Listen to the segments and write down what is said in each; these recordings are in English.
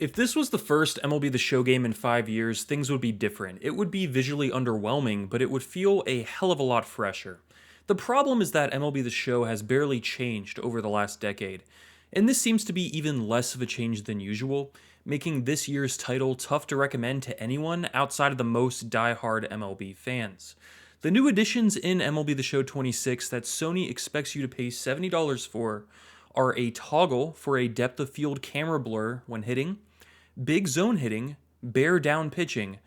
If this was the first MLB The Show game in 5 years, things would be different. It would be visually underwhelming, but it would feel a hell of a lot fresher. The problem is that MLB The Show has barely changed over the last decade, and this seems to be even less of a change than usual, making this year's title tough to recommend to anyone outside of the most die-hard MLB fans. The new additions in MLB The Show 26 that Sony expects you to pay $70 for are a toggle for a depth of field camera blur when hitting, big zone hitting, bear down pitching,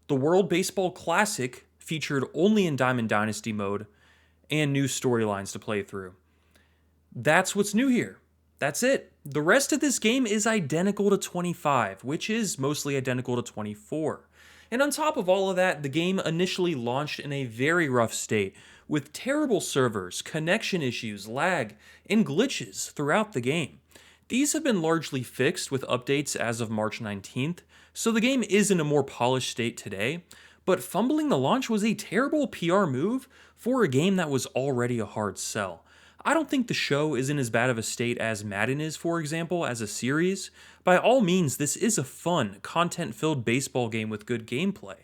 the World Baseball Classic featured only in Diamond Dynasty mode, and new storylines to play through. That's what's new here. That's it. The rest of this game is identical to 25, which is mostly identical to 24. And on top of all of that, the game initially launched in a very rough state, with terrible servers, connection issues, lag, and glitches throughout the game. These have been largely fixed with updates as of March 19th, so the game is in a more polished state today, but fumbling the launch was a terrible PR move for a game that was already a hard sell. I don't think the show is in as bad of a state as Madden is, for example, as a series. By all means, this is a fun, content-filled baseball game with good gameplay.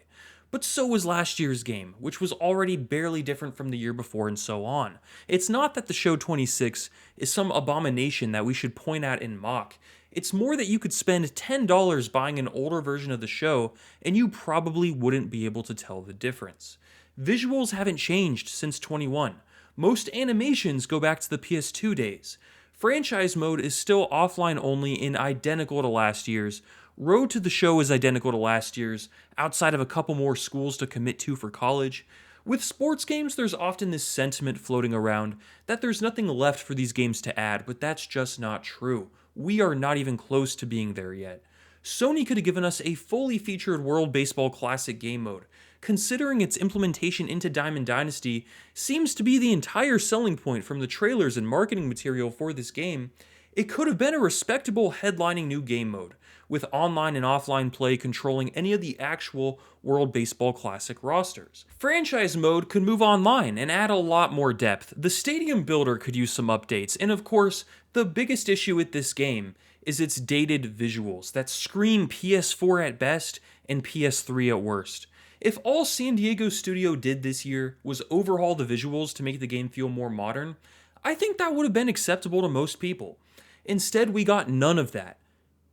But so was last year's game, which was already barely different from the year before and so on. It's not that the show 26 is some abomination that we should point at and mock. It's more that you could spend $10 buying an older version of the show and you probably wouldn't be able to tell the difference. Visuals haven't changed since 21. Most animations go back to the PS2 days. Franchise mode is still offline only and identical to last year's. Road to the Show is identical to last year's, outside of a couple more schools to commit to for college. With sports games, there's often this sentiment floating around that there's nothing left for these games to add, but that's just not true. We are not even close to being there yet. Sony could have given us a fully featured World Baseball Classic game mode. Considering its implementation into Diamond Dynasty seems to be the entire selling point from the trailers and marketing material for this game, it could have been a respectable headlining new game mode, with online and offline play controlling any of the actual World Baseball Classic rosters. Franchise mode could move online and add a lot more depth. The stadium builder could use some updates, and of course, the biggest issue with this game is its dated visuals that scream PS4 at best and PS3 at worst. If all San Diego Studio did this year was overhaul the visuals to make the game feel more modern, I think that would have been acceptable to most people. Instead, we got none of that.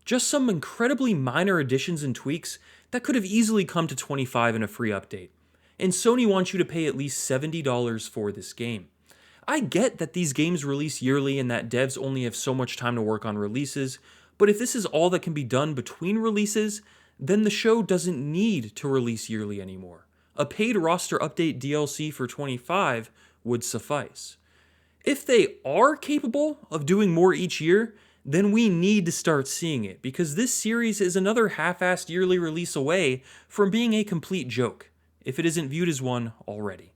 Just some incredibly minor additions and tweaks that could have easily come to 25 in a free update. And Sony wants you to pay at least $70 for this game. I get that these games release yearly and that devs only have so much time to work on releases, but if this is all that can be done between releases, then the show doesn't need to release yearly anymore. A paid roster update DLC for 25 would suffice. If they are capable of doing more each year, then we need to start seeing it, because this series is another half-assed yearly release away from being a complete joke, if it isn't viewed as one already.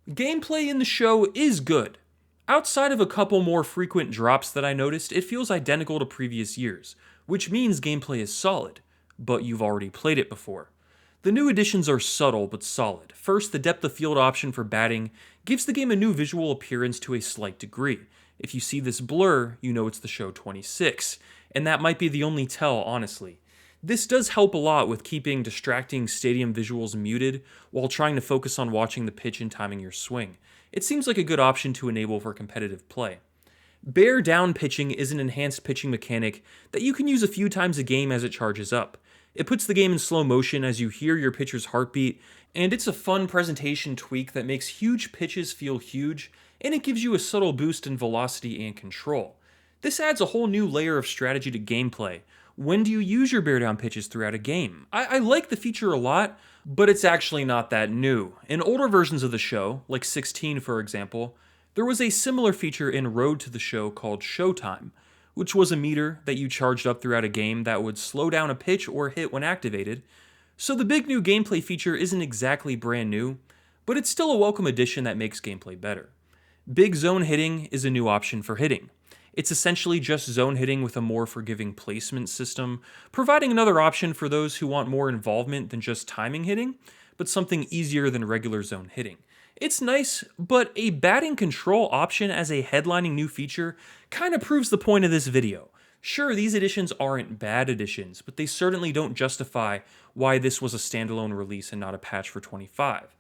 Gameplay in the show is good. Outside of a couple more frequent drops that I noticed, it feels identical to previous years, which means gameplay is solid, but you've already played it before. The new additions are subtle but solid. First, the depth of field option for batting gives the game a new visual appearance to a slight degree. If you see this blur, you know it's the show 26, and that might be the only tell, honestly. This does help a lot with keeping distracting stadium visuals muted while trying to focus on watching the pitch and timing your swing. It seems like a good option to enable for competitive play. Bear down pitching is an enhanced pitching mechanic that you can use a few times a game as it charges up. It puts the game in slow motion as you hear your pitcher's heartbeat, and it's a fun presentation tweak that makes huge pitches feel huge, and it gives you a subtle boost in velocity and control. This adds a whole new layer of strategy to gameplay. When do you use your bear down pitches throughout a game? I like the feature a lot, but it's actually not that new. In older versions of the show, like 16 for example, there was a similar feature in Road to the Show called Showtime, which was a meter that you charged up throughout a game that would slow down a pitch or hit when activated. So the big new gameplay feature isn't exactly brand new, but it's still a welcome addition that makes gameplay better. Big zone hitting is a new option for hitting. It's essentially just zone hitting with a more forgiving placement system, providing another option for those who want more involvement than just timing hitting, but something easier than regular zone hitting. It's nice, but a batting control option as a headlining new feature kinda proves the point of this video. Sure, these additions aren't bad additions, but they certainly don't justify why this was a standalone release and not a patch for 25.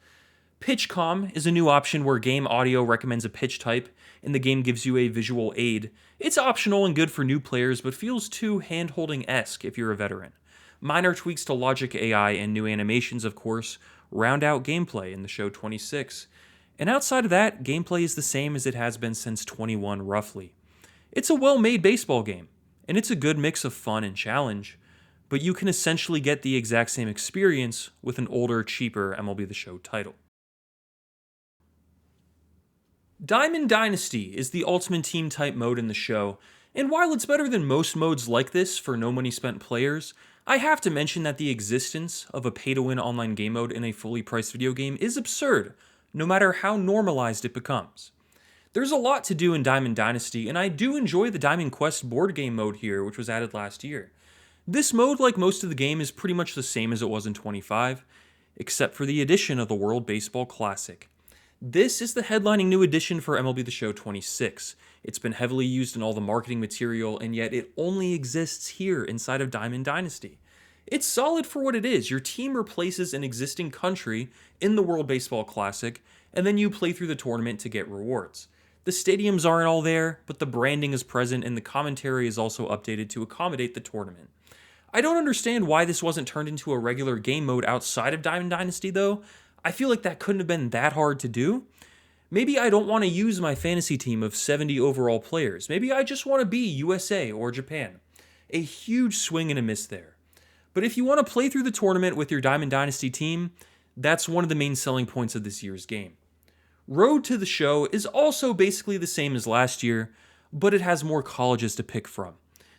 PitchCom is a new option where game audio recommends a pitch type, and the game gives you a visual aid. It's optional and good for new players, but feels too hand-holding-esque if you're a veteran. Minor tweaks to logic AI and new animations, of course, round out gameplay in the show 26. And outside of that, gameplay is the same as it has been since 21 roughly. It's a well-made baseball game, and it's a good mix of fun and challenge, but you can essentially get the exact same experience with an older, cheaper MLB The Show title. Diamond Dynasty is the ultimate team type mode in the show, and while it's better than most modes like this for no money spent players, I have to mention that the existence of a pay-to-win online game mode in a fully priced video game is absurd, no matter how normalized it becomes. There's a lot to do in Diamond Dynasty, and I do enjoy the Diamond Quest board game mode here, which was added last year. This mode, like most of the game, is pretty much the same as it was in 25, except for the addition of the World Baseball Classic. This is the headlining new edition for MLB The Show 26. It's been heavily used in all the marketing material, and yet it only exists here inside of Diamond Dynasty. It's solid for what it is. Your team replaces an existing country in the World Baseball Classic, and then you play through the tournament to get rewards. The stadiums aren't all there, but the branding is present, and the commentary is also updated to accommodate the tournament. I don't understand why this wasn't turned into a regular game mode outside of Diamond Dynasty, though. I feel like that couldn't have been that hard to do. Maybe I don't want to use my fantasy team of 70 overall players. Maybe I just want to be USA or Japan. A huge swing and a miss there. But if you want to play through the tournament with your Diamond Dynasty team, that's one of the main selling points of this year's game. Road to the Show is also basically the same as last year, but it has more colleges to pick from.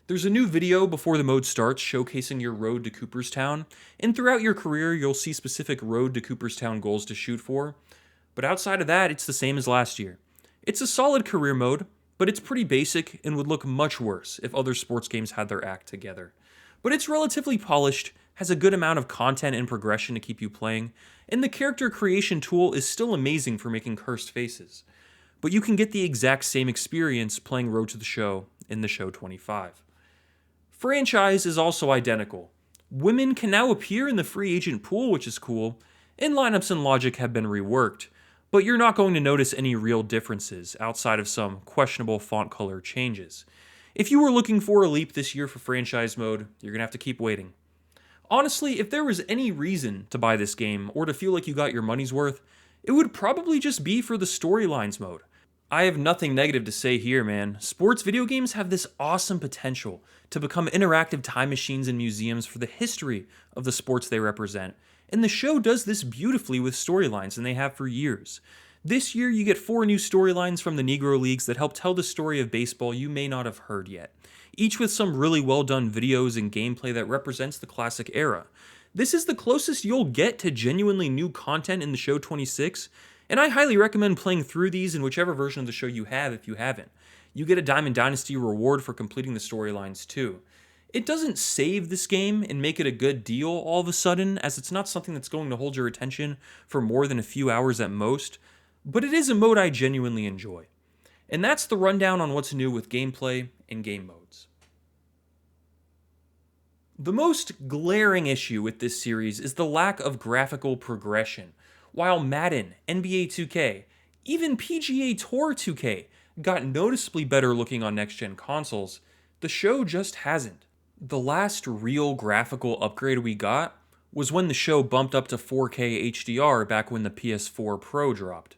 There's a new video before the mode starts showcasing your road to Cooperstown, and throughout your career you'll see specific road to Cooperstown goals to shoot for, but outside of that it's the same as last year. It's a solid career mode, but it's pretty basic and would look much worse if other sports games had their act together. But it's relatively polished, has a good amount of content and progression to keep you playing, and the character creation tool is still amazing for making cursed faces. But you can get the exact same experience playing Road to the Show in the Show 25. Franchise is also identical. Women can now appear in the free agent pool, which is cool, and lineups and logic have been reworked, but you're not going to notice any real differences outside of some questionable font color changes. If you were looking for a leap this year for franchise mode, you're going to have to keep waiting. Honestly, if there was any reason to buy this game or to feel like you got your money's worth, it would probably just be for the storylines mode. I have nothing negative to say here, man. Sports video games have this awesome potential to become interactive time machines and museums for the history of the sports they represent, and the show does this beautifully with storylines, and they have for years. This year, you get 4 new storylines from the Negro Leagues that help tell the story of baseball you may not have heard yet, each with some really well done videos and gameplay that represents the classic era. This is the closest you'll get to genuinely new content in the show 26, and I highly recommend playing through these in whichever version of the show you have if you haven't. You get a Diamond Dynasty reward for completing the storylines too. It doesn't save this game and make it a good deal all of a sudden, as it's not something that's going to hold your attention for more than a few hours at most, but it is a mode I genuinely enjoy. And that's the rundown on what's new with gameplay and game modes. The most glaring issue with this series is the lack of graphical progression. While Madden, NBA 2K, even PGA Tour 2K got noticeably better looking on next-gen consoles, the show just hasn't. The last real graphical upgrade we got was when the show bumped up to 4K HDR back when the PS4 Pro dropped.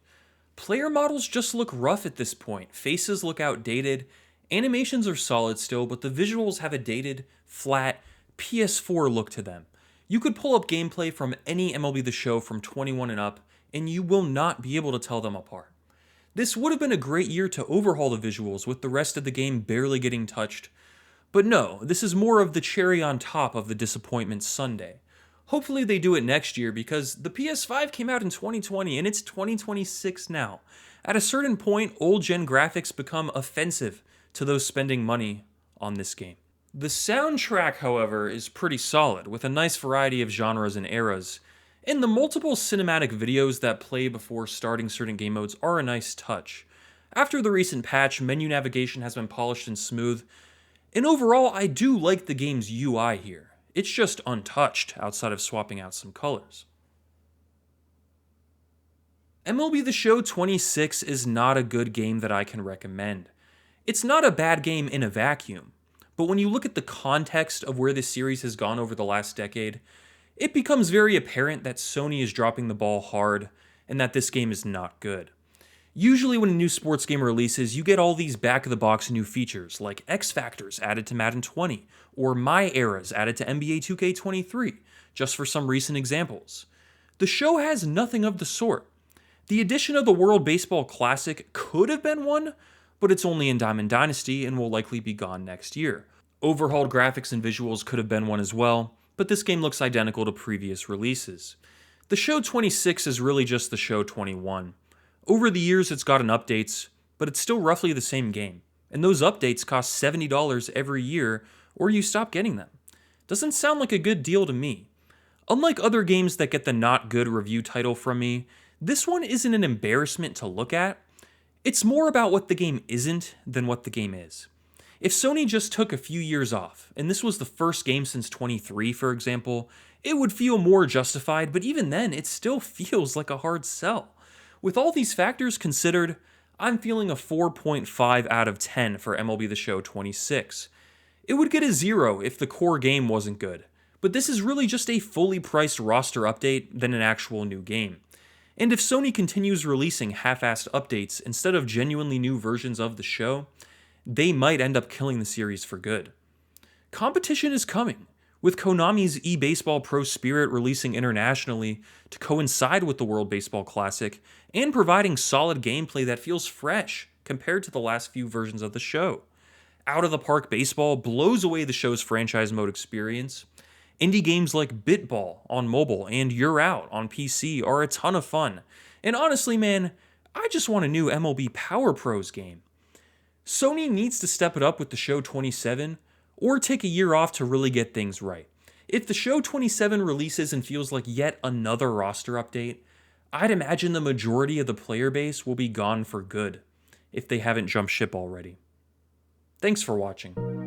Player models just look rough at this point, faces look outdated, animations are solid still, but the visuals have a dated, flat, PS4 look to them. You could pull up gameplay from any MLB The Show from 21 and up, and you will not be able to tell them apart. This would have been a great year to overhaul the visuals with the rest of the game barely getting touched, but no, this is more of the cherry on top of the disappointment sundae. Hopefully they do it next year because the PS5 came out in 2020 and it's 2026 now. At a certain point, old gen graphics become offensive to those spending money on this game. The soundtrack, however, is pretty solid, with a nice variety of genres and eras. And the multiple cinematic videos that play before starting certain game modes are a nice touch. After the recent patch, menu navigation has been polished and smooth, and overall I do like the game's UI here. It's just untouched outside of swapping out some colors. MLB The Show 26 is not a good game that I can recommend. It's not a bad game in a vacuum, but when you look at the context of where this series has gone over the last decade, it becomes very apparent that Sony is dropping the ball hard and that this game is not good. Usually when a new sports game releases, you get all these back-of-the-box new features, like X Factors added to Madden 20, or My Eras added to NBA 2K23, just for some recent examples. The show has nothing of the sort. The addition of the World Baseball Classic could have been one, but it's only in Diamond Dynasty and will likely be gone next year. Overhauled graphics and visuals could have been one as well, but this game looks identical to previous releases. The Show 26 is really just the Show 21. Over the years it's gotten updates, but it's still roughly the same game, and those updates cost $70 every year or you stop getting them. Doesn't sound like a good deal to me. Unlike other games that get the not good review title from me, this one isn't an embarrassment to look at. It's more about what the game isn't than what the game is. If Sony just took a few years off, and this was the first game since 23, for example, it would feel more justified, but even then, it still feels like a hard sell. With all these factors considered, I'm feeling a 4.5 out of 10 for MLB The Show 26. It would get a 0 if the core game wasn't good, but this is really just a fully priced roster update than an actual new game. And if Sony continues releasing half-assed updates instead of genuinely new versions of the show, they might end up killing the series for good. Competition is coming, with Konami's eBaseball Pro Spirit releasing internationally to coincide with the World Baseball Classic and providing solid gameplay that feels fresh compared to the last few versions of the show. Out of the Park Baseball blows away the show's franchise mode experience. Indie games like Bitball on mobile and You're Out on PC are a ton of fun. And honestly, man, I just want a new MLB Power Pros game. Sony needs to step it up with the Show 27, or take a year off to really get things right. If the Show 27 releases and feels like yet another roster update, I'd imagine the majority of the player base will be gone for good, if they haven't jumped ship already. Thanks for watching.